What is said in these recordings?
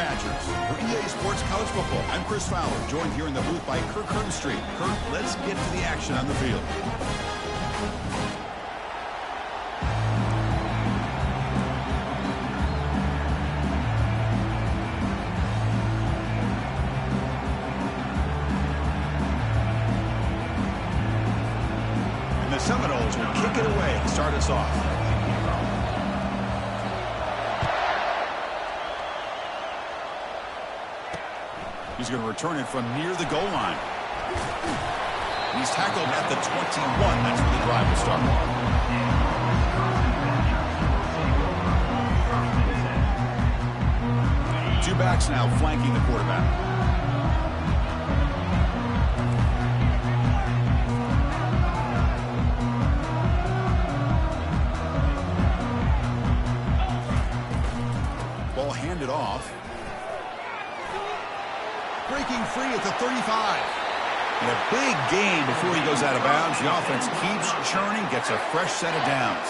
Badgers. For EA Sports College Football, I'm Chris Fowler, joined here in the booth by Kirk Street. Kirk, let's get to the action on the field. And the Seminoles will kick it away to start us off. He's going to return it from near the goal line. He's tackled at the 21. That's where the drive will start. Two backs now flanking the quarterback. Ball handed off. Breaking free at the 35. And a big gain before he goes out of bounds. The offense keeps churning, gets a fresh set of downs.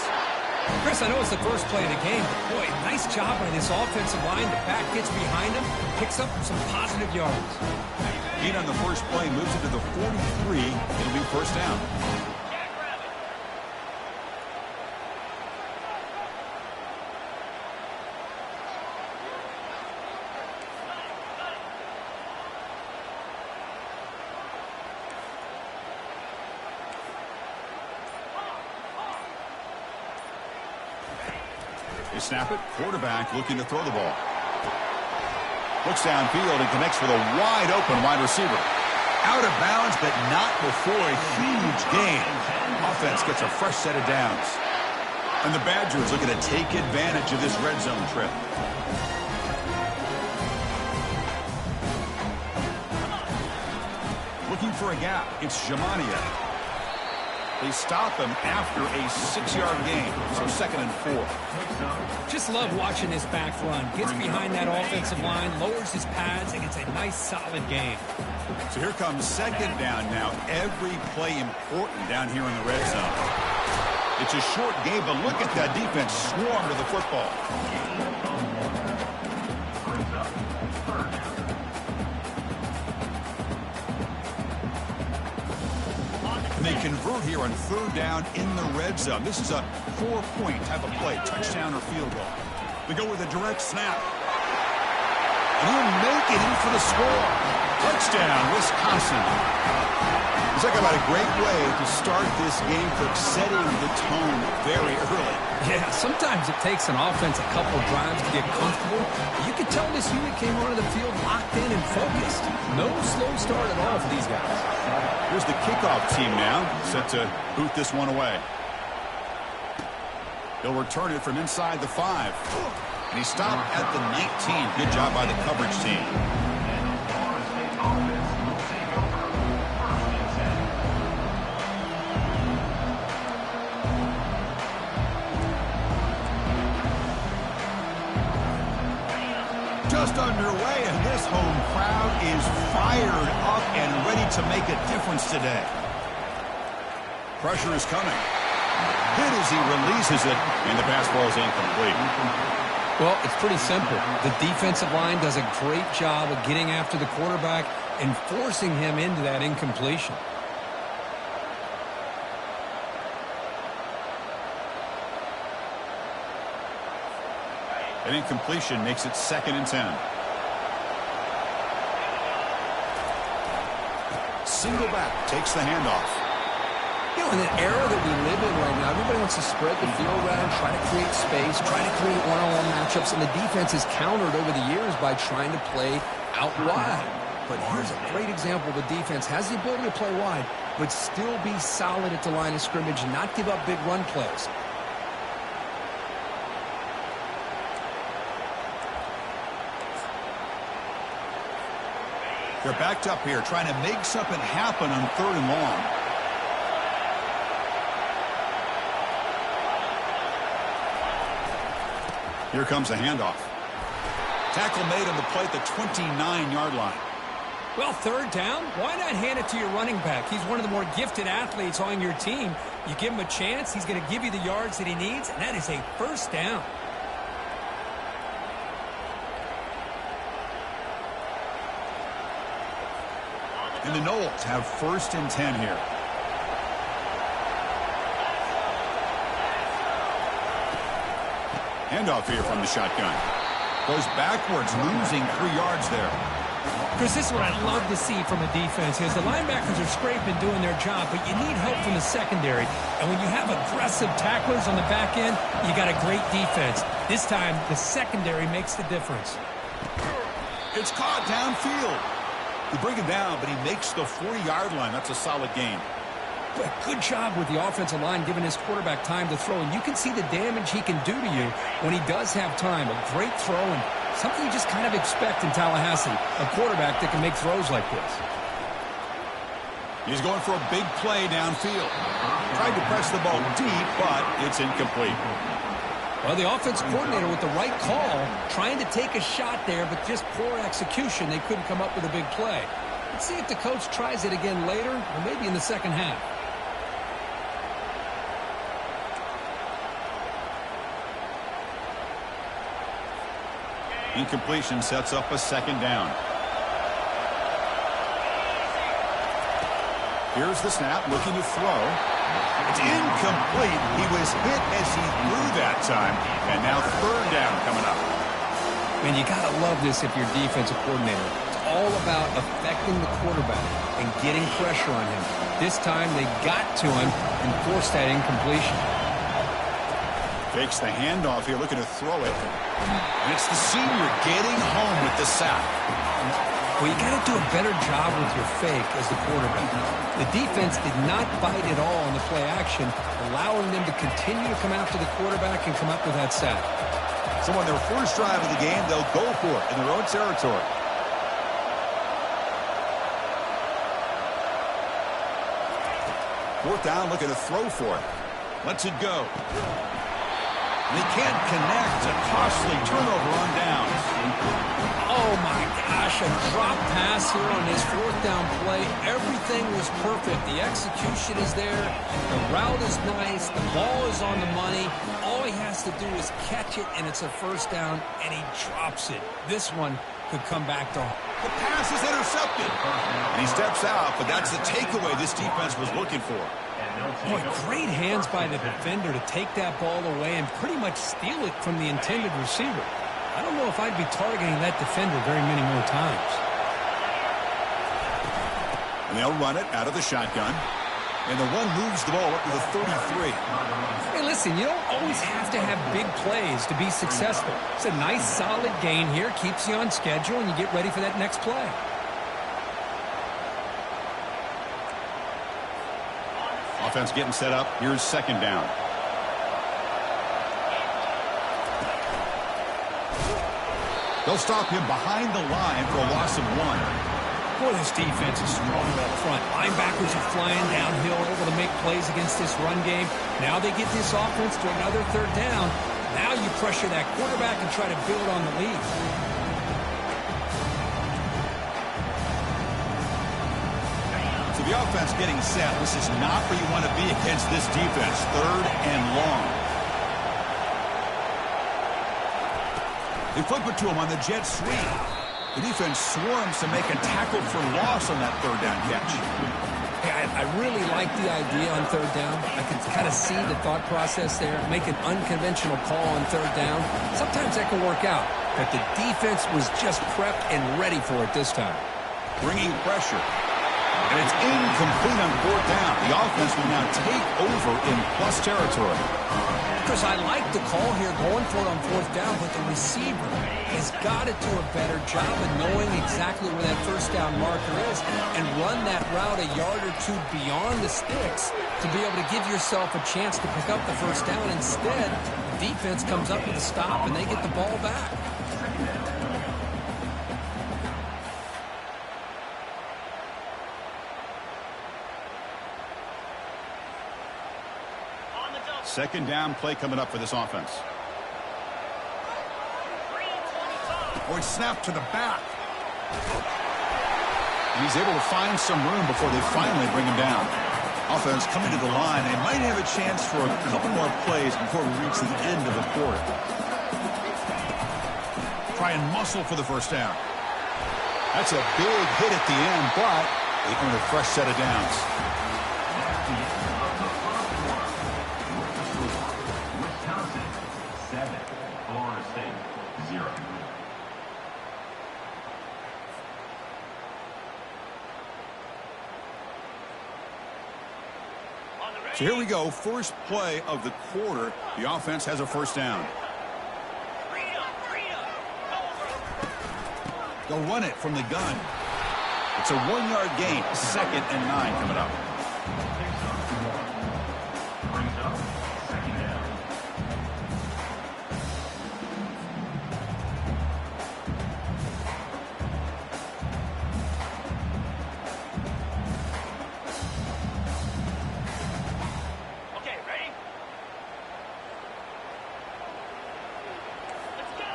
Chris, I know it's the first play of the game, but boy, nice job by this offensive line. The back gets behind him, picks up some positive yards. Gain on the first play moves it to the 43. It'll be first down. Snap it. Quarterback looking to throw the ball. Looks downfield and connects with a wide open wide receiver. Out of bounds, but not before a huge gain. Offense gets a fresh set of downs. And the Badgers looking to take advantage of this red zone trip. Looking for a gap. It's Jamania. They stop him after a 6-yard gain, so 2nd and 4. Just love watching this back run. Gets behind that offensive line, lowers his pads, and gets a nice, solid gain. So here comes 2nd down now. Every play important down here in the red zone. It's a short game, but look at that defense swarm to the football. And they convert here on 3rd down in the red zone. This is a 4-point type of play, touchdown or field goal. They go with a direct snap. And he'll make it in for the score. Touchdown, Wisconsin. Talk about a great way to start this game, for setting the tone very early. Yeah, sometimes it takes an offense a couple drives to get comfortable. You can tell this unit came onto the field locked in and focused. No slow start at all for these guys. Here's the kickoff team now, set to boot this one away. He'll return it from inside the 5. And he stopped at the 19. Good job by the coverage team. Just underway, and this home crowd is fired up and ready to make a difference today. Pressure is coming. Hit as he releases it, and the pass ball is incomplete. Well, it's pretty simple. The defensive line does a great job of getting after the quarterback and forcing him into that incompletion. An incompletion makes it 2nd and 10. Single back takes the handoff. You know, in an era that we live in right now, everybody wants to spread the field around, try to create space, try to create one-on-one matchups, and the defense is countered over the years by trying to play out wide. But here's a great example. The defense has the ability to play wide, but still be solid at the line of scrimmage and not give up big run plays. They're backed up here, trying to make something happen on 3rd and long. Here comes a handoff. Tackle made on the play at the 29-yard line. Well, 3rd down, why not hand it to your running back? He's one of the more gifted athletes on your team. You give him a chance, he's going to give you the yards that he needs, and that is a 1st down. And the Knowles have 1st and 10 here. Handoff here from the shotgun. Goes backwards, losing 3 yards there. Chris, this is what I love to see from a defense is the linebackers are scraping, doing their job, but you need help from the secondary. And when you have aggressive tacklers on the back end, you got a great defense. This time, the secondary makes the difference. It's caught downfield. They bring him down, but he makes the 40-yard line. That's a solid gain. But good job with the offensive line giving his quarterback time to throw. And you can see the damage he can do to you when he does have time. A great throw and something you just kind of expect in Tallahassee. A quarterback that can make throws like this. He's going for a big play downfield. Tried to press the ball deep, but it's incomplete. Well, the offensive coordinator with the right call, trying to take a shot there, but just poor execution. They couldn't come up with a big play. Let's see if the coach tries it again later, or maybe in the second half. Incompletion sets up a 2nd down. Here's the snap, looking to throw. It's incomplete. He was hit as he threw that time. And now 3rd down coming up. Man, you got to love this if you're defensive coordinator. It's all about affecting the quarterback and getting pressure on him. This time they got to him and forced that incompletion. Fakes the handoff here, looking to throw it. And it's the senior getting home with the sack. Well, you got to do a better job with your fake as the quarterback. The defense did not bite at all on the play action, allowing them to continue to come after the quarterback and come up with that sack. So on their first drive of the game, they'll go for it in their own territory. Fourth down, looking to throw for it. Lets it go. They can't connect. A costly turnover on downs. Oh, my gosh, a drop pass here on this 4th down play. Everything was perfect. The execution is there. The route is nice. The ball is on the money. All he has to do is catch it, and it's a 1st down, and he drops it. This one could come back to him. The pass is intercepted. And he steps out, but that's the takeaway this defense was looking for. Boy, great hands by the defender to take that ball away and pretty much steal it from the intended receiver. I don't know if I'd be targeting that defender very many more times. And they'll run it out of the shotgun. And the one moves the ball up to the 33. Hey, listen, you don't always have to have big plays to be successful. It's a nice, solid gain here. Keeps you on schedule, and you get ready for that next play. Offense getting set up. Here's 2nd down. They'll stop him behind the line for a loss of 1. Boy, this defense is strong up front. Linebackers are flying downhill, able to make plays against this run game. Now they get this offense to another 3rd down. Now you pressure that quarterback and try to build on the lead. So the offense getting set. This is not where you want to be against this defense. 3rd and long. They flip it to him on the jet sweep. The defense swarms to make a tackle for loss on that 3rd down catch. Hey, I really like the idea on 3rd down. I can kind of see the thought process there. Make an unconventional call on 3rd down. Sometimes that can work out. But the defense was just prepped and ready for it this time. Bringing pressure. And it's incomplete on 4th down. The offense will now take over in plus territory. Because I like the call here, going for it on 4th down, but the receiver has got to do a better job of knowing exactly where that 1st down marker is and run that route a yard or 2 beyond the sticks to be able to give yourself a chance to pick up the 1st down. Instead, the defense comes up with a stop and they get the ball back. Second down play coming up for this offense. Oh, it's snapped to the back. And he's able to find some room before they finally bring him down. Offense coming to the line. They might have a chance for a couple more plays before we reach the end of the quarter. Try and muscle for the 1st down. That's a big hit at the end, but They earn a fresh set of downs. Wisconsin 7, Florida State 0. So here we go, first play of the quarter. The offense has a first down. They'll run it from the gun. It's a 1-yard gain, 2nd and 9 coming up. Brings up 2nd down. Okay, ready? Let's go!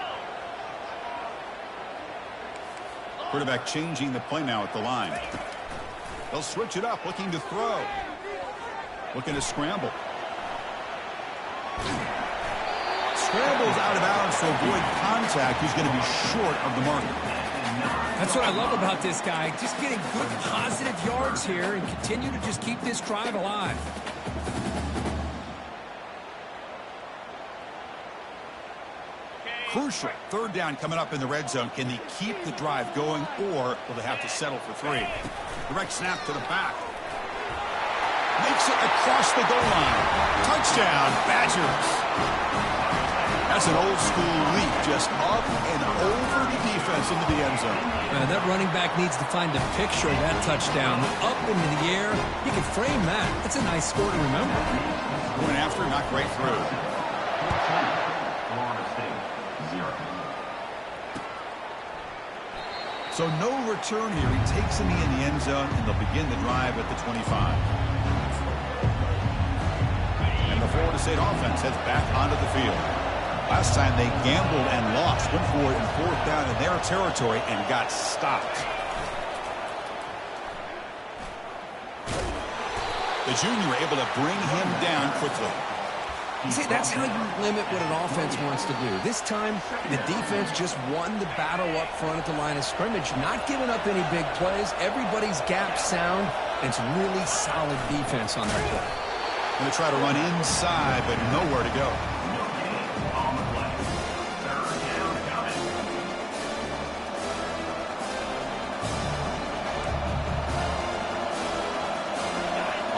Quarterback changing the play now at the line. They'll switch it up, looking to throw. Looking to scramble. Scrambles out of bounds to avoid contact. He's going to be short of the mark. That's what I love about this guy. Just getting good positive yards here and continue to just keep this drive alive. Crucial. 3rd down coming up in the red zone. Can they keep the drive going, or will they have to settle for 3? Direct snap to the back. Makes it across the goal line. Touchdown, Badgers. That's an old school leap, just up and over the defense into the end zone. That running back needs to find a picture of that touchdown. Up into the air. He can frame that. That's a nice score to remember. Going after, not great through. Florida State 0. So no return here. He takes in the end zone, and they'll begin the drive at the 25. And the Florida State offense heads back onto the field. Last time they gambled and lost, went for it in 4th down in their territory and got stopped. The junior able to bring him down quickly. See, that's how you limit what an offense wants to do. This time, the defense just won the battle up front at the line of scrimmage, not giving up any big plays. Everybody's gap sound, and it's really solid defense on that play. Going to try to run inside, but nowhere to go. On the play. 3rd down coming.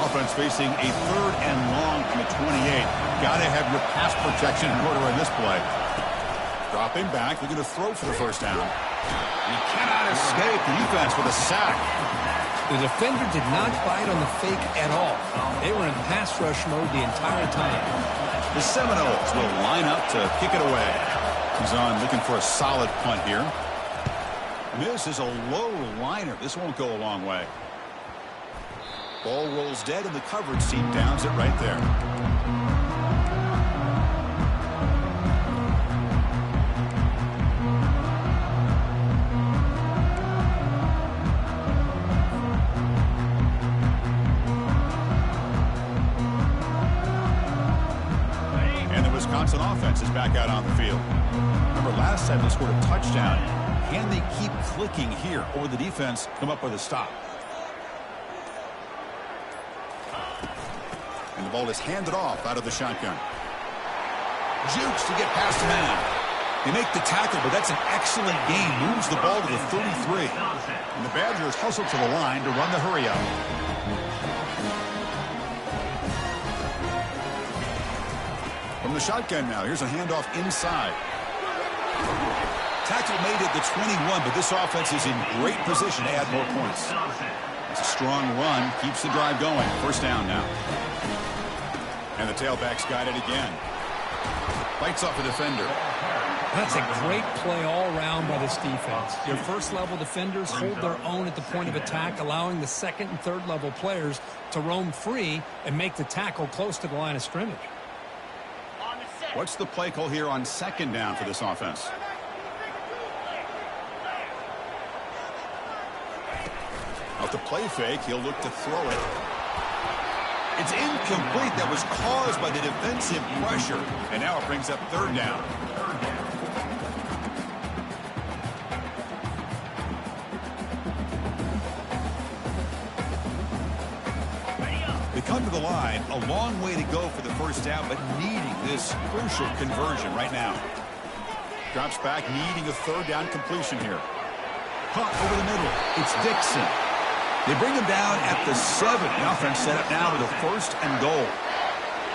Offense facing a 3rd and long from the 28. Got to have your pass protection in order in this play. Dropping back, they're going to throw for the first down. He cannot escape the defense with a sack. The defender did not bite on the fake at all. They were in pass rush mode the entire time. The Seminoles will line up to kick it away. He's on looking for a solid punt here. This is a low liner. This won't go a long way. Ball rolls dead, and the coverage team downs it right there. And the Wisconsin offense is back out on the field. Remember, last time they scored a touchdown. Can they keep clicking here, or will the defense come up with a stop? And the ball is handed off out of the shotgun. Jukes to get past the man. They make the tackle, but that's an excellent gain. Moves the ball to the 33. And the Badgers hustle to the line to run the hurry up. From the shotgun now, here's a handoff inside. Tackle made at the 21, but this offense is in great position to add more points. It's a strong run, keeps the drive going. First down now. And the tailback's got it again. Bites off a defender. That's a great play all around by this defense. Your first-level defenders hold their own at the point of attack, allowing the second and third-level players to roam free and make the tackle close to the line of scrimmage. What's the play call here on 2nd down for this offense? Out the play fake, he'll look to throw it. It's incomplete. That was caused by the defensive pressure. And now it brings up 3rd down. come to the line, a long way to go for the first down, but needing this crucial conversion right now. Drops back, needing a third down completion here. Caught over the middle. It's Dixon. They bring him down at the 7. The offense set up now with a 1st and goal.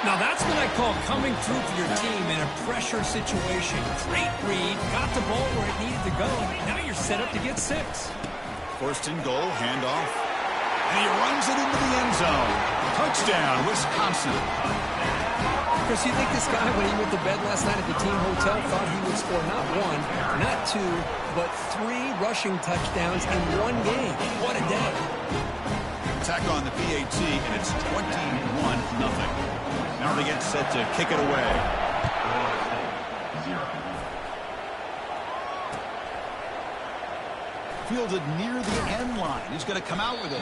Now that's what I call coming through for your team in a pressure situation. Great read, got the ball where it needed to go, and now you're set up to get 6. 1st and goal, handoff. And he runs it into the end zone. Touchdown, Wisconsin. Chris, you think this guy, when he went to bed last night at the team hotel, thought he would score not 1, not 2, but 3 rushing touchdowns in 1 game? What a day. Attack on the PAT, and it's 21-0. Now they get set to kick it away. Fielded near the end line. He's going to come out with it.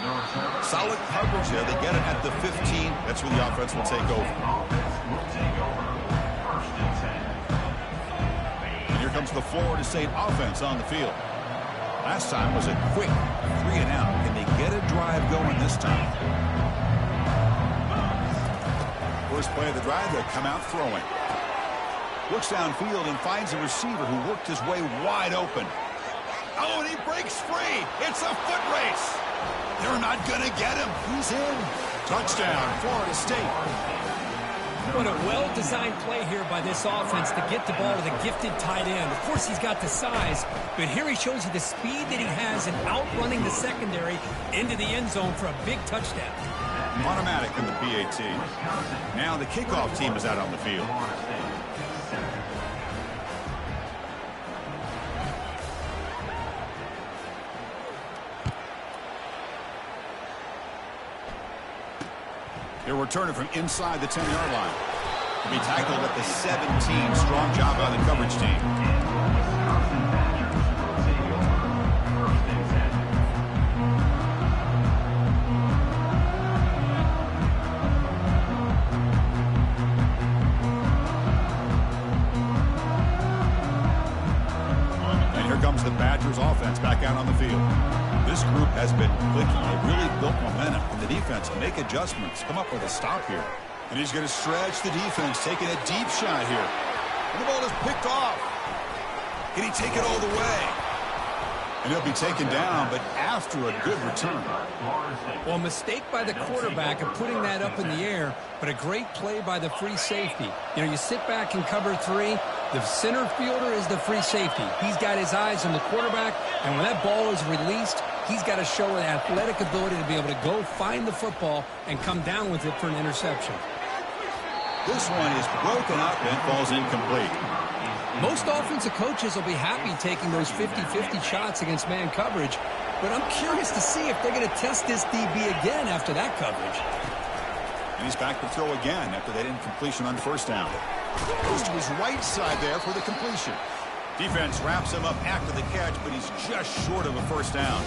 Solid coverage there. They get it at the 15. That's where the offense will take over. And here comes the Florida State offense on the field. Last time was a quick 3 and out. Can they get a drive going this time? First play of the drive, they'll come out throwing. Looks downfield and finds a receiver who worked his way wide open. Oh, and he breaks free. It's a foot race. They're not going to get him. He's in. Touchdown, Florida State. What a well-designed play here by this offense to get the ball to the gifted tight end. Of course, he's got the size, but here he shows you the speed that he has in outrunning the secondary into the end zone for a big touchdown. Automatic in the PAT. Now the kickoff team is out on the field. They're returning from inside the 10-yard line. To be tackled at the 17. Strong job by the coverage team. And here comes the Badgers offense back out on the field. This group has been clicking. They really built momentum. And the defense make adjustments. Come up with a stop here. And he's going to stretch the defense, taking a deep shot here. And the ball is picked off. Can he take it all the way? And he'll be taken down, but after a good return. Well, a mistake by the quarterback of putting that up in the air, but a great play by the free safety. You know, you sit back and cover 3. The center fielder is the free safety. He's got his eyes on the quarterback, and when that ball is released, he's got to show an athletic ability to be able to go find the football and come down with it for an interception. This one is broken up and falls incomplete. Most offensive coaches will be happy taking those 50-50 shots against man coverage, but I'm curious to see if they're going to test this DB again after that coverage. And he's back to throw again after that incompletion on 1st down. Goes to his right side there for the completion. Defense wraps him up after the catch, but he's just short of a 1st down.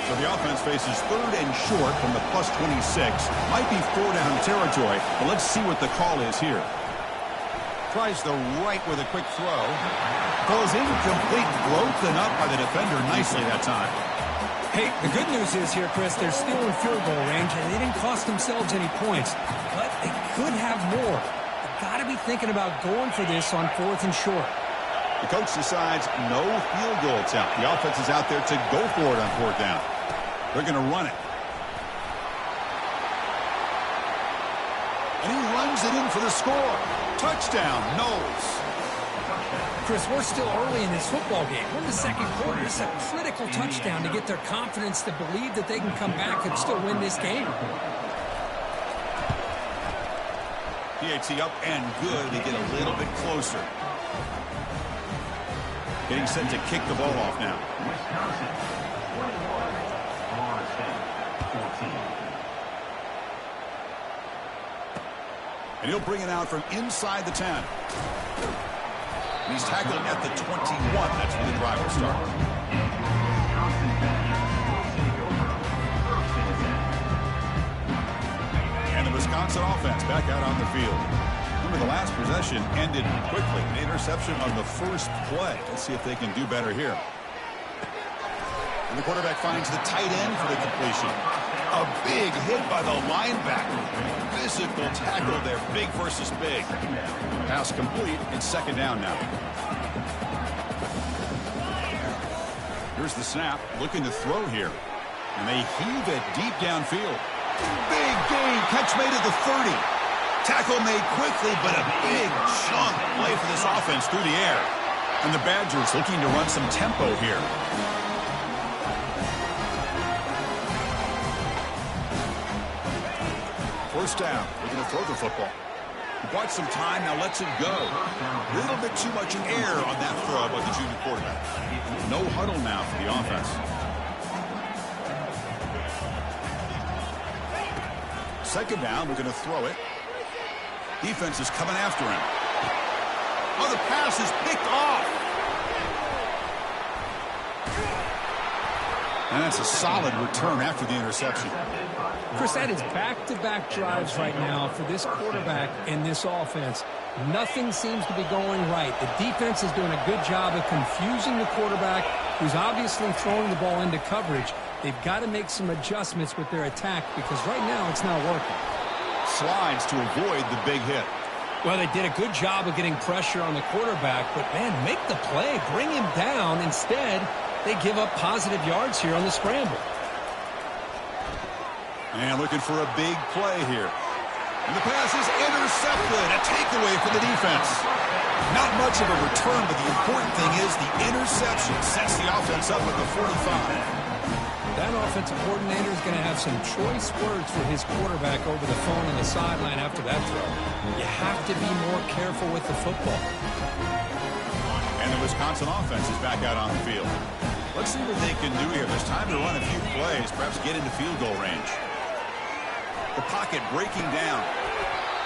So the offense faces 3rd and short from the +26. Might be 4-down territory, but let's see what the call is here. Tries the right with a quick throw. Goes incomplete, broken up by the defender nicely that time. Hey, the good news is here, Chris, they're still in field goal range, and they didn't cost themselves any points. But they could have more. They've got to be thinking about going for this on 4th and short. The coach decides no field goal attempt. The offense is out there to go for it on 4th down. They're going to run it. And he runs it in for the score. Touchdown, Knowles. Chris, we're still early in this football game. We're in the 2nd quarter. It's a critical touchdown to get their confidence to believe that they can come back and still win this game. PAT up and good. They get a little bit closer. Getting set to kick the ball off now. And he'll bring it out from inside the 10. And he's tackled at the 21. That's where the drive will start. And the Wisconsin offense back out on the field. Remember, the last possession ended quickly. An interception on the 1st play. Let's see if they can do better here. And the quarterback finds the tight end for the completion. A big hit by the linebacker. Physical tackle there, big versus big. Pass complete, and second down now. Here's the snap, looking to throw here. And they heave it deep downfield. Big gain, catch made at the 30. Tackle made quickly, but a big chunk play for this offense through the air. And the Badgers looking to run some tempo here. First down, we're going to throw the football. Bought some time, now lets it go. A little bit too much air on that throw by the junior quarterback. No huddle now for the offense. Second down, we're going to throw it. Defense is coming after him. Oh, the pass is picked off. And that's a solid return after the interception. Chris, that is back-to-back drives right now for this quarterback and this offense. Nothing seems to be going right. The defense is doing a good job of confusing the quarterback, who's obviously throwing the ball into coverage. They've got to make some adjustments with their attack because right now it's not working. Slides to avoid the big hit. Well, they did a good job of getting pressure on the quarterback, but, man, make the play. Bring him down. Instead, they give up positive yards here on the scramble. And looking for a big play here. And the pass is intercepted. A takeaway for the defense. Not much of a return, but the important thing is the interception sets the offense up at the 45. That offensive coordinator is going to have some choice words for his quarterback over the phone on the sideline after that throw. You have to be more careful with the football. And the Wisconsin offense is back out on the field. Let's see what they can do here. There's time to run a few plays, perhaps get into field goal range. The pocket breaking down.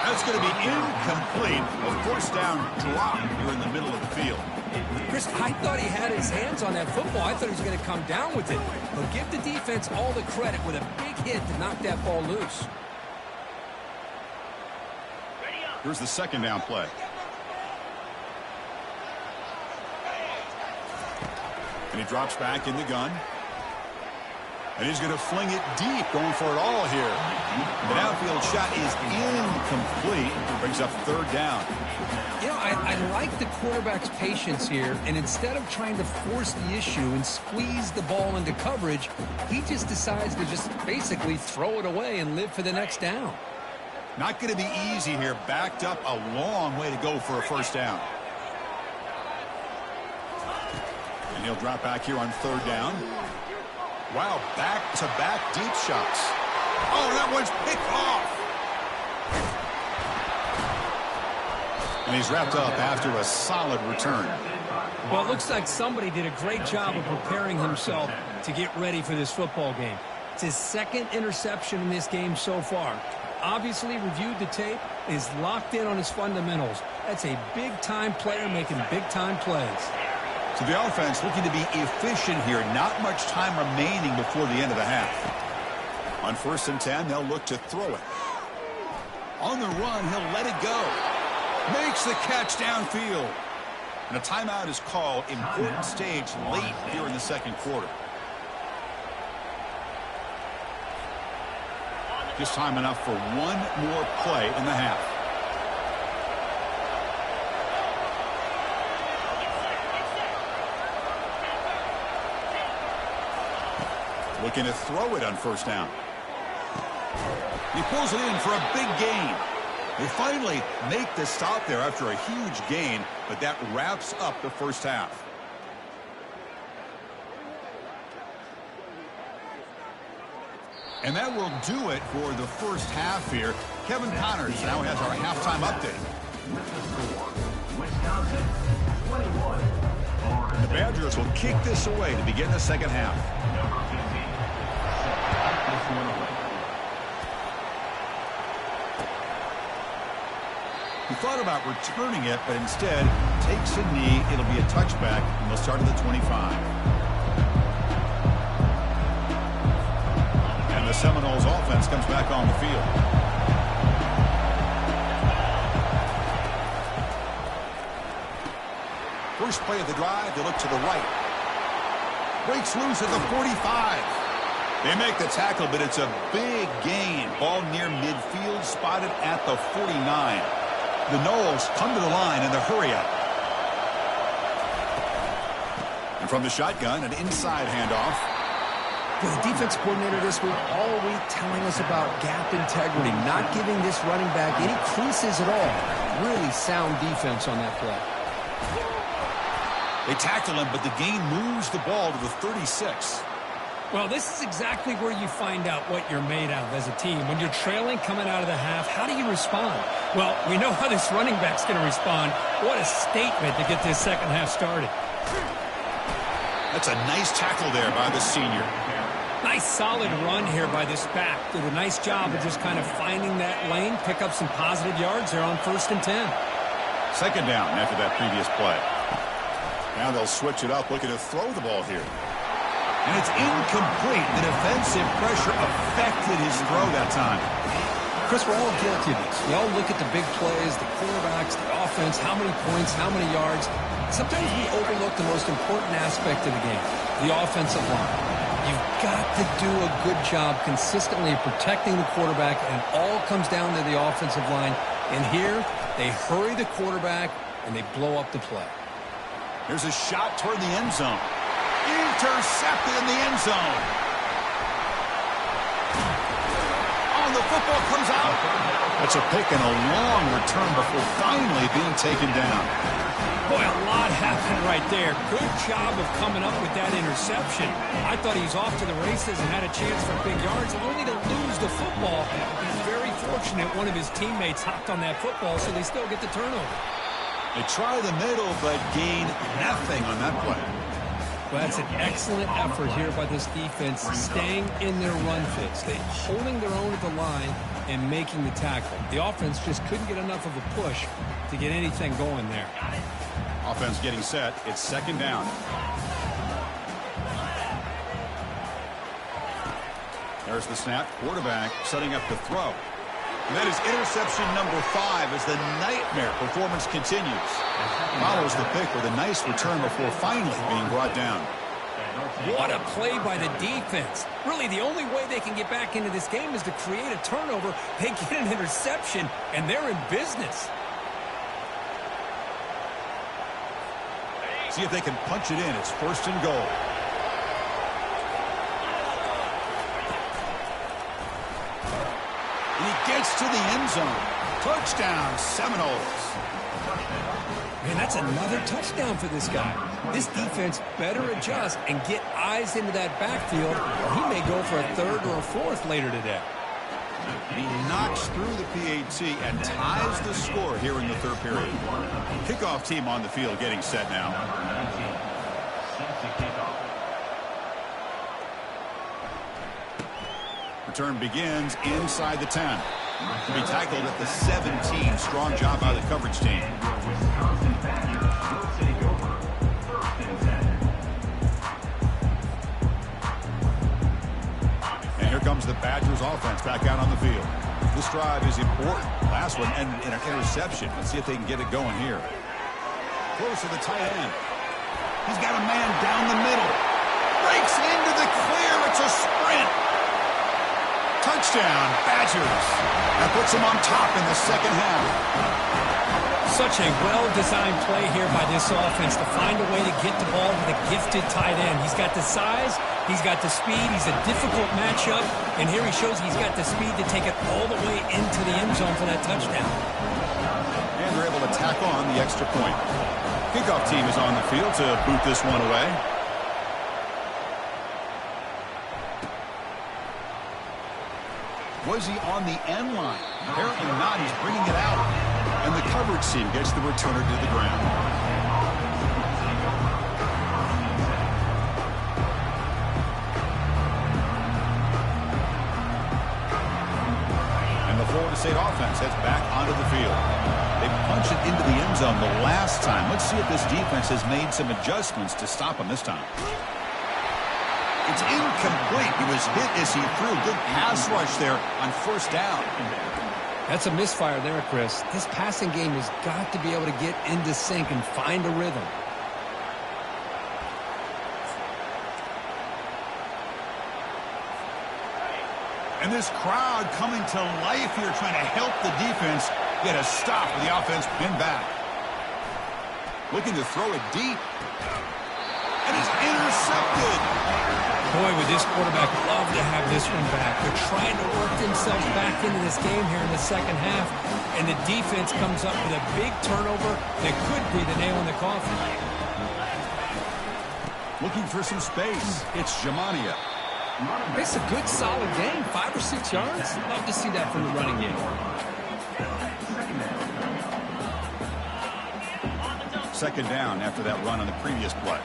That's going to be incomplete. A first down drop here in the middle of the field. Chris, I thought he had his hands on that football. I thought he was going to come down with it. But give the defense all the credit with a big hit to knock that ball loose. Here's the second down play. And he drops back in the gun. And he's going to fling it deep, going for it all here. The downfield shot is incomplete. Brings up third down. You know, I like the quarterback's patience here, and instead of trying to force the issue and squeeze the ball into coverage, he just decides to just basically throw it away and live for the next down. Not going to be easy here. Backed up a long way to go for a first down. And he'll drop back here on third down. Wow, back-to-back deep shots. Oh, that one's picked off. And he's wrapped up after a solid return. Well, it looks like somebody did a great job of preparing himself to get ready for this football game. It's his second interception in this game so far. Obviously reviewed the tape, is locked in on his fundamentals. That's a big-time player making big-time plays. So the offense looking to be efficient here. Not much time remaining before the end of the half. On 1st and 10, they'll look to throw it. On the run, he'll let it go. Makes the catch downfield. And a timeout is called. Important stage late here in the second quarter. Just time enough for one more play in the half. Looking to throw it on first down. He pulls it in for a big gain. They finally make the stop there after a huge gain, but that wraps up the first half. And that will do it for the first half here. Kevin Connors now has our halftime update. Wisconsin, 21. The Badgers will kick this away to begin the second half. He thought about returning it, but instead takes a knee. It'll be a touchback, and they'll start at the 25. And the Seminoles offense comes back on the field. First play of the drive, they look to the right. Breaks loose at the 45. They make the tackle, but it's a big gain. Ball near midfield, spotted at the 49. The Knowles come to the line in the hurry up. And from the shotgun, an inside handoff. The defense coordinator this week all week telling us about gap integrity, not giving this running back any creases at all. Really sound defense on that play. They tackle him, but the gain moves the ball to the 36. Well, this is exactly where you find out what you're made of as a team. When you're trailing coming out of the half, how do you respond? Well, we know how this running back's going to respond. What a statement to get this second half started. That's a nice tackle there by the senior. Nice solid run here by this back. Did a nice job of just kind of finding that lane, pick up some positive yards there on 1st and 10. Second down after that previous play. Now they'll switch it up, looking to throw the ball here. And it's incomplete. The defensive pressure affected his throw that time. Chris, we're all guilty of this. We all look at the big plays, the quarterbacks, the offense, how many points, how many yards. Sometimes we overlook the most important aspect of the game, the offensive line. You've got to do a good job consistently protecting the quarterback, and it all comes down to the offensive line. And here, they hurry the quarterback, and they blow up the play. Here's a shot toward the end zone. Intercepted in the end zone. Oh, the football comes out. That's a pick and a long return before finally being taken down. Boy, a lot happened right there. Good job of coming up with that interception. I thought he was off to the races and had a chance for big yards, only to lose the football. He's very fortunate one of his teammates hopped on that football, so they still get the turnover. They try the middle, but gain nothing on that play. Well, that's an excellent effort here by this defense, staying in their run fix. They holding their own at the line and making the tackle. The offense just couldn't get enough of a push to get anything going there. Offense getting set. It's second down. There's the snap. Quarterback setting up the throw. And that is interception number 5 as the nightmare performance continues. Follows the pick with a nice return before finally being brought down. What a play by the defense. Really, the only way they can get back into this game is to create a turnover. They get an interception, and they're in business. See if they can punch it in. It's 1st and goal. And he gets to the end zone. Touchdown, Seminoles. Man, that's another touchdown for this guy. This defense better adjust and get eyes into that backfield, or he may go for a 3rd or a 4th later today. He knocks through the PAT and ties the score here in the 3rd period. Kickoff team on the field getting set now. Return begins inside the 10. To be tackled at the 17. Strong job by the coverage team. And here comes the Badgers offense back out on the field. This drive is important. Last one ended in an interception. Let's see if they can get it going here. Close to the tight end. He's got a man down the middle. Breaks into the clear. It's a sprint. Touchdown, Badgers. That puts them on top in the second half. Such a well-designed play here by this offense to find a way to get the ball to the gifted tight end. He's got the size, he's got the speed, he's a difficult matchup, and here he shows he's got the speed to take it all the way into the end zone for that touchdown. And they're able to tack on the extra point. Kickoff team is on the field to boot this one away. Was he on the end line? Apparently not. He's bringing it out. And the coverage team gets the returner to the ground. And the Florida State offense heads back onto the field. They punched it into the end zone the last time. Let's see if this defense has made some adjustments to stop him this time. It's incomplete. He was hit as he threw. Good pass rush there on 1st down. That's a misfire there, Chris. This passing game has got to be able to get into sync and find a rhythm. And this crowd coming to life here, trying to help the defense get a stop with the offense pinned back. Looking to throw it deep. And it's intercepted. Boy, would this quarterback love to have this one back. They're trying to work themselves back into this game here in the second half. And the defense comes up with a big turnover that could be the nail in the coffin. Looking for some space. It's Jamania. It's a good, solid game. 5 or 6 yards. Love to see that from the running game. Second down after that run on the previous play.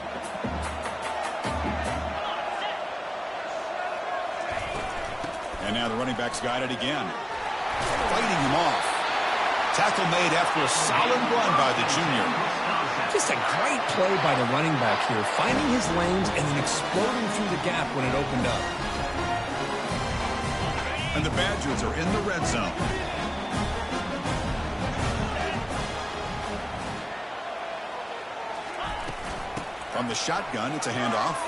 And now the running back's got it again. Fighting him off. Tackle made after a solid run by the junior. Just a great play by the running back here, finding his lanes and then exploding through the gap when it opened up. And the Badgers are in the red zone. From the shotgun, it's a handoff.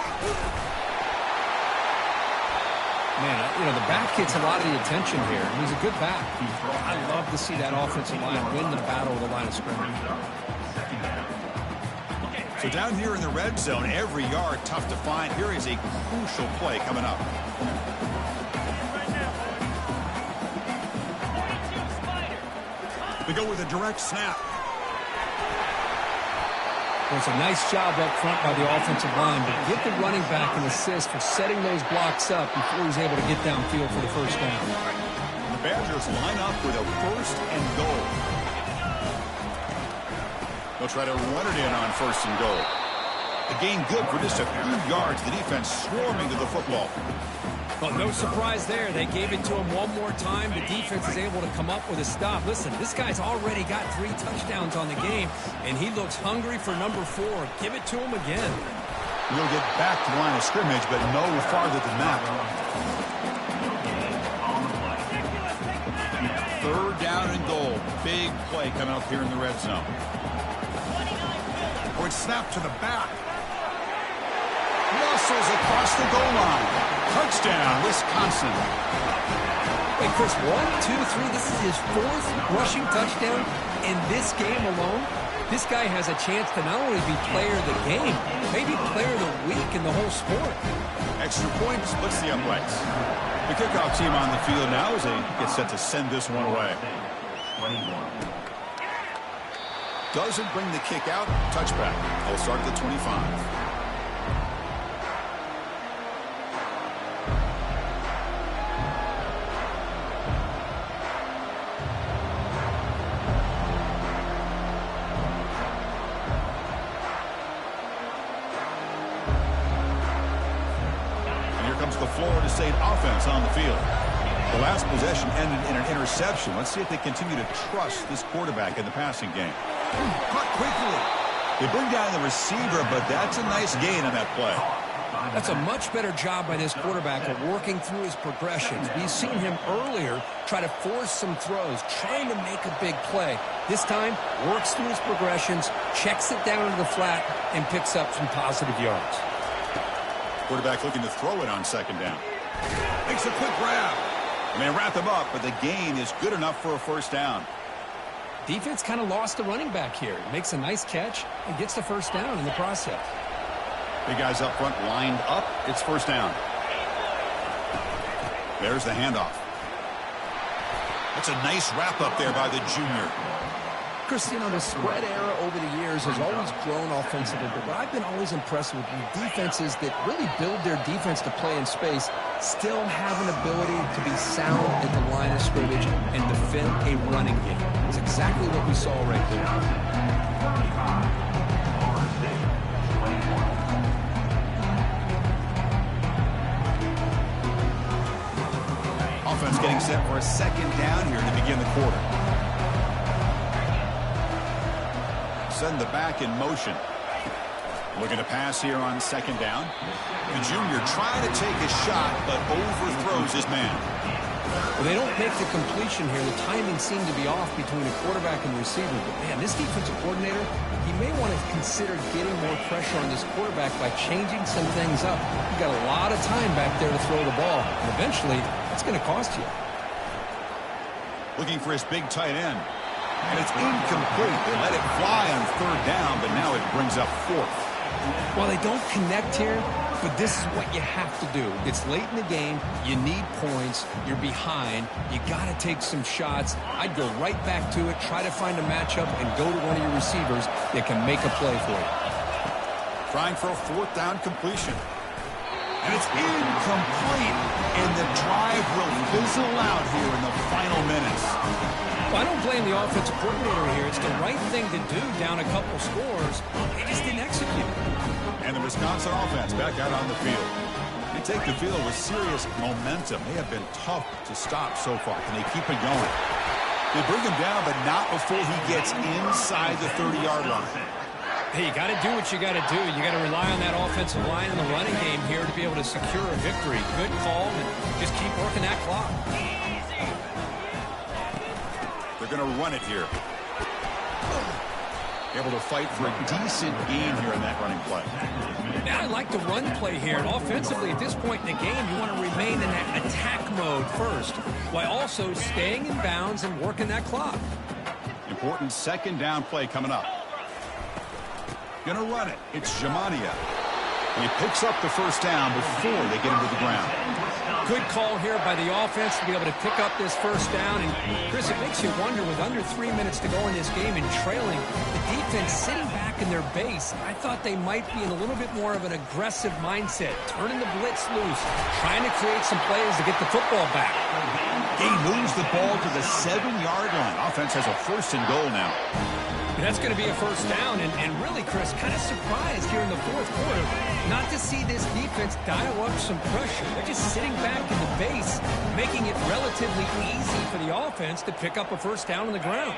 Man, you know, the back gets a lot of the attention here. He's a good back. I love to see that offensive line win the battle of the line of scrimmage. So down here in the red zone, every yard tough to find. Here is a crucial play coming up. They go with a direct snap. Well, it's a nice job up front by the offensive line, but give the running back an assist for setting those blocks up before he's able to get downfield for the first down. The Badgers line up with a first and goal. They'll try to run it in on first and goal. The gain good for just a few yards. The defense swarming to the football. Well, no surprise there. They gave it to him one more time. The defense is able to come up with a stop. Listen, this guy's already got 3 touchdowns on the game, and he looks hungry for number 4. Give it to him again. We'll get back to the line of scrimmage, but no farther than that. Third down and goal. Big play coming up here in the red zone. Or it's snapped to the back. Muscles across the goal line. Touchdown, Wisconsin. Wait, Chris, 1, 2, 3. This is his 4th rushing touchdown in this game alone. This guy has a chance to not only be player of the game, maybe player of the week in the whole sport. Extra point splits the uprights. The kickoff team on the field now as they get set to send this one away. Doesn't bring the kick out. Touchback. They'll start at the 25. The Florida State offense on the field. The last possession ended in an interception. Let's see if they continue to trust this quarterback in the passing game. Caught quickly. They bring down the receiver, but that's a nice gain on that play. That's a much better job by this quarterback of working through his progressions. We've seen him earlier try to force some throws, trying to make a big play. This time, works through his progressions, checks it down into the flat, and picks up some positive yards. Quarterback looking to throw it on second down. Makes a quick grab. And they wrap him up, but the gain is good enough for a first down. Defense kind of lost the running back here. Makes a nice catch and gets the first down in the process. Big guys up front lined up. It's first down. There's the handoff. That's a nice wrap up there by the junior. Chris, you know, the spread era over the years has always grown offensively, but what I've been always impressed with defenses that really build their defense to play in space still have an ability to be sound at the line of scrimmage and defend a running game. It's exactly what we saw right there. Offense getting set for a second down here to begin the quarter. Send the back in motion. Looking to pass here on second down. The junior trying to take a shot, but overthrows his man. Well, they don't make the completion here. The timing seemed to be off between the quarterback and the receiver. But, man, this defensive coordinator, he may want to consider getting more pressure on this quarterback by changing some things up. He got a lot of time back there to throw the ball. And eventually, That's going to cost you. Looking for his big tight end. And it's incomplete. They let it fly on third down, but now it brings up fourth. Well, they don't connect here, but this is what you have to do. It's late in the game. You need points. You're behind. You got to take some shots. I'd go right back to it, try to find a matchup, and go to one of your receivers that can make a play for you. Trying for a fourth down completion. And it's incomplete. And the drive will fizzle out here in the final minutes. Well, I don't blame the offensive coordinator here. It's the right thing to do down a couple scores. They just didn't execute. And the Wisconsin offense back out on the field. They take the field with serious momentum. They have been tough to stop so far. Can they keep it going? They bring him down, but not before he gets inside the 30-yard line. Hey, you got to do what you got to do. You got to rely on that offensive line in the running game here to be able to secure a victory. Good call, and just keep working that clock. They're going to run it here. Able to fight for a decent gain here in that running play. Now I like the run play here. And offensively, at this point in the game, you want to remain in that attack mode first, while also staying in bounds and working that clock. Important second down play coming up. Going to run it. It's Jamania. And he picks up the first down before they get him to the ground. Good call here by the offense to be able to pick up this first down. And, Chris, it makes you wonder, with under 3 minutes to go in this game and trailing, the defense sitting back in their base, I thought they might be in a little bit more of an aggressive mindset, turning the blitz loose, trying to create some plays to get the football back. He moves the ball to the 7-yard line. Offense has a first and goal now. And that's going to be a first down. And really, Chris, kind of surprised here in the fourth quarter not to see this defense dial up some pressure. They're just sitting back in the base, making it relatively easy for the offense to pick up a first down on the ground.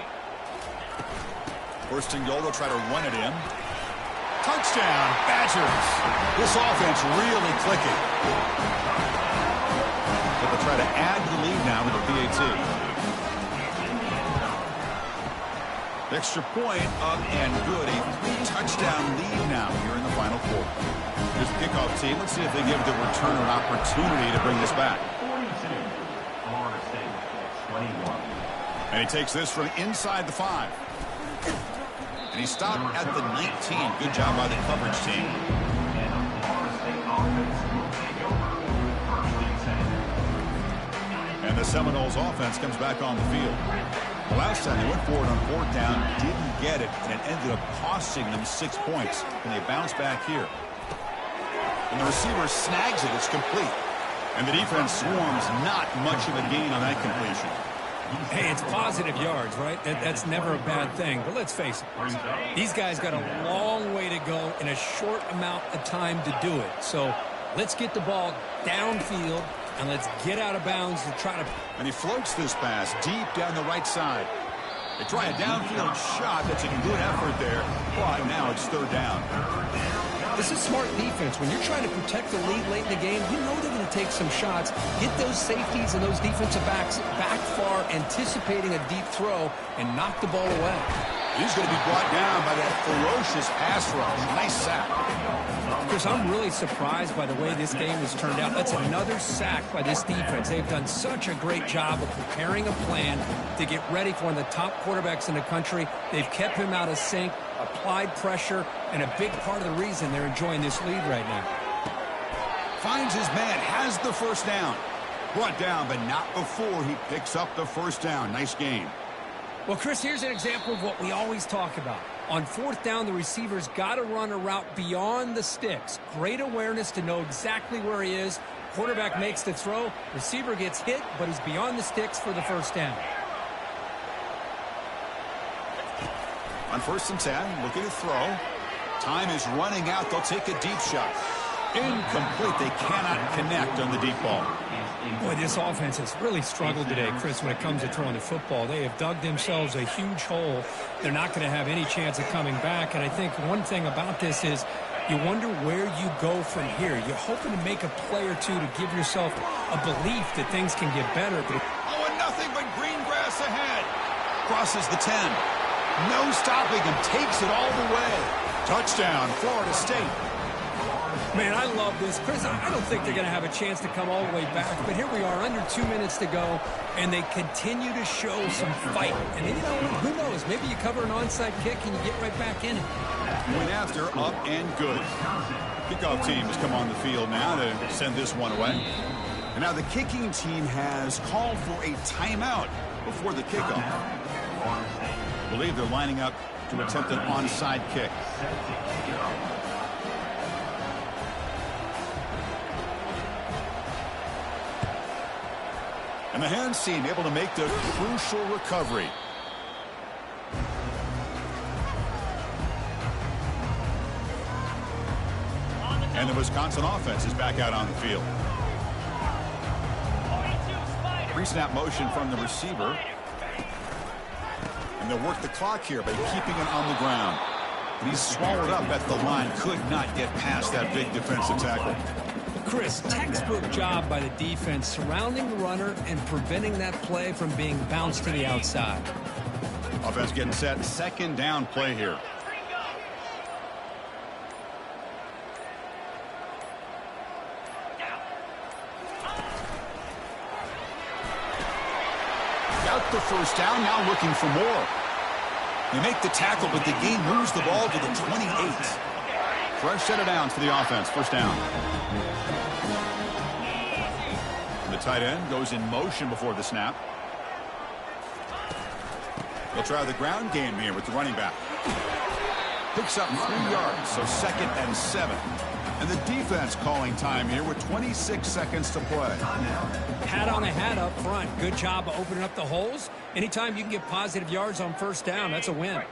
First and goal, they'll try to run it in. Touchdown, Badgers. This offense really clicking. But they'll try to add to the lead now with the PAT. Extra point up and good. A 3-touchdown lead now here in the final quarter. Here's the kickoff team. Let's see if they give the returner an opportunity to bring this back. 42, Florida State, 21. And he takes this from inside the 5. And he stopped at the 19. Good job by the coverage team. And the Florida State offense will take over first and 10. And the Seminoles offense comes back on the field. Last time they went for it on fourth down, didn't get it, and it ended up costing them 6 points. And they bounce back here. And the receiver snags it. It's complete. And the defense swarms. Not much of a gain on that completion. Hey, it's positive yards, right? That's never a bad thing. But let's face it, these guys got a long way to go in a short amount of time to do it. So let's get the ball downfield, and let's get out of bounds to try to... And he floats this pass deep down the right side. They try a downfield shot. That's a good effort there. But now it's third down. This is smart defense. When you're trying to protect the lead late in the game, you know they're going to take some shots, get those safeties and those defensive backs back far, anticipating a deep throw, and knock the ball away. He's going to be brought down by that ferocious pass rush. Nice sack. Chris, I'm really surprised by the way this game has turned out. That's another sack by this defense. They've done such a great job of preparing a plan to get ready for one of the top quarterbacks in the country. They've kept him out of sync, applied pressure, and a big part of the reason they're enjoying this lead right now. Finds his man, has the first down. Brought down, but not before he picks up the first down. Nice game. Well, Chris, here's an example of what we always talk about. On fourth down, the receiver's got to run a route beyond the sticks. Great awareness to know exactly where he is. Quarterback makes the throw. Receiver gets hit, but he's beyond the sticks for the first down. On first and 10, looking to throw. Time is running out. They'll take a deep shot. Incomplete. They cannot connect on the deep ball. Boy, this offense has really struggled today, Chris, when it comes to throwing the football. They have dug themselves a huge hole. They're not going to have any chance of coming back. And I think one thing about this is you wonder where you go from here. You're hoping to make a play or two to give yourself a belief that things can get better. Oh, and nothing but green grass ahead. Crosses the 10. No stopping him. Takes it all the way. Touchdown, Florida State. Man, I love this. Chris, I don't think they're going to have a chance to come all the way back, but here we are, under 2 minutes to go, and they continue to show some fight. And you know, who knows? Maybe you cover an onside kick and you get right back in it. Went after, up and good. Kickoff team has come on the field now to send this one away. And now the kicking team has called for a timeout before the kickoff. I believe they're lining up to attempt an onside kick. And the hands team able to make the crucial recovery. And the Wisconsin offense is back out on the field. Pre-snap motion from the receiver. And they'll work the clock here by keeping it on the ground. And he's swallowed up at the line. Could not get past that big defensive tackle. Chris, textbook job by the defense surrounding the runner and preventing that play from being bounced to the outside. Offense getting set. Second down play here. Got the first down, now looking for more. They make the tackle, but the game moves the ball to the 28. Fresh set of downs for the offense. First down. And the tight end goes in motion before the snap. They'll try the ground game here with the running back. Picks up 3 yards, so 2nd and 7. And the defense calling time here with 26 seconds to play. Hat on a hat up front. Good job of opening up the holes. Anytime you can get positive yards on first down, that's a win.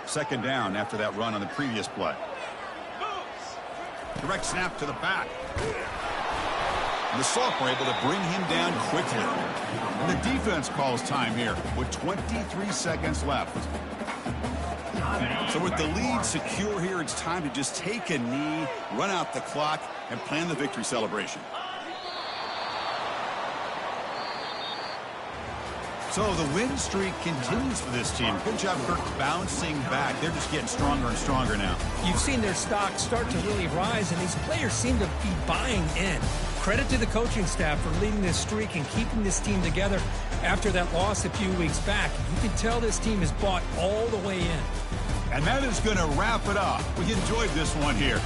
Second down after that run on the previous play. Direct snap to the back. And the Salk were able to bring him down quickly. And the defense calls time here with 23 seconds left. So with the lead secure here, it's time to just take a knee, run out the clock, and plan the victory celebration. So the win streak continues for this team. Good job, Kirk, bouncing back. They're just getting stronger and stronger now. You've seen their stock start to really rise, and these players seem to be buying in. Credit to the coaching staff for leading this streak and keeping this team together after that loss a few weeks back. You can tell this team is bought all the way in. And that is going to wrap it up. We enjoyed this one here.